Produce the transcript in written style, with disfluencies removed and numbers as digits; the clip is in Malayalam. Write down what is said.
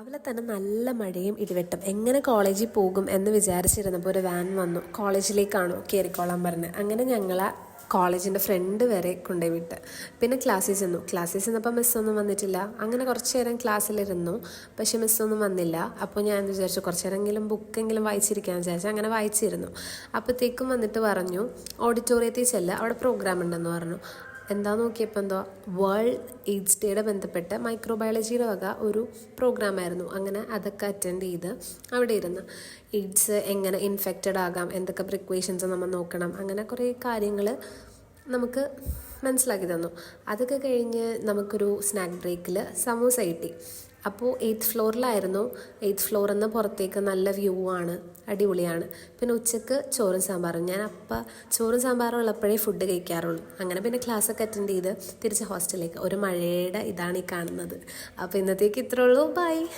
രാവിലെ തന്നെ നല്ല മഴയും ഇടിവെട്ടും. എങ്ങനെ കോളേജിൽ പോകും എന്ന് വിചാരിച്ചിരുന്നപ്പോൾ ഒരു വാൻ വന്നു. കോളേജിലേക്കാണോ കയറിക്കോളാൻ പറഞ്ഞ്. അങ്ങനെ ഞങ്ങളെ കോളേജിൻ്റെ ഫ്രണ്ട് വരെ കൊണ്ടുപോയി വിട്ട്. പിന്നെ ക്ലാസ്സിൽ ചെന്നപ്പോൾ മിസ്സൊന്നും വന്നിട്ടില്ല. അങ്ങനെ കുറച്ച് നേരം ക്ലാസ്സിലിരുന്നു. പക്ഷേ മിസ്സൊന്നും വന്നില്ല. അപ്പോൾ ഞാൻ വിചാരിച്ചു കുറച്ച് നേരമെങ്കിലും ബുക്കെങ്കിലും വായിച്ചിരിക്കാമെന്ന് വിചാരിച്ചു. അങ്ങനെ വായിച്ചിരുന്നു. അപ്പോഴത്തേക്കും വന്നിട്ട് പറഞ്ഞു ഓഡിറ്റോറിയത്തിൽ ചെല്ല്, അവിടെ പ്രോഗ്രാം ഉണ്ടെന്ന് പറഞ്ഞു. എന്താ നോക്കിയപ്പോൾ വേൾഡ് എയ്ഡ്സ് ഡേയുടെ ബന്ധപ്പെട്ട് മൈക്രോബയോളജിയുടെ വക ഒരു പ്രോഗ്രാമായിരുന്നു. അങ്ങനെ അതൊക്കെ അറ്റൻഡ് ചെയ്ത് അവിടെ ഇരുന്ന് എയ്ഡ്സ് എങ്ങനെ ഇൻഫെക്റ്റഡ് ആകാം, എന്തൊക്കെ പ്രിക്വേഷൻസ് നമ്മൾ നോക്കണം, അങ്ങനെ കുറേ കാര്യങ്ങൾ നമുക്ക് മനസ്സിലാക്കി തന്നു. അതൊക്കെ കഴിഞ്ഞ് നമുക്കൊരു സ്നാക്ക് ബ്രേക്കിൽ സമൂസ കിട്ടി. അപ്പോൾ 8th ഫ്ലോറിലായിരുന്നു. 8th ഫ്ലോറിൽ നിന്ന് പുറത്തേക്ക് നല്ല വ്യൂ ആണ്, അടിപൊളിയാണ്. പിന്നെ ഉച്ചക്ക് ചോറും സാമ്പാറും. ഞാൻ അപ്പം ചോറും സാമ്പാറും ഉള്ളപ്പോഴേ ഫുഡ് കഴിക്കാറുള്ളൂ. അങ്ങനെ പിന്നെ ക്ലാസ്സൊക്കെ അറ്റൻഡ് ചെയ്ത് തിരിച്ച് ഹോസ്റ്റലിലേക്ക്. ഒരു മഴയുടെ ഇതാണ് ഈ കാണുന്നത്. അപ്പോൾ ഇന്നത്തേക്ക് ഇത്രേ ഉള്ളൂ. ബൈ.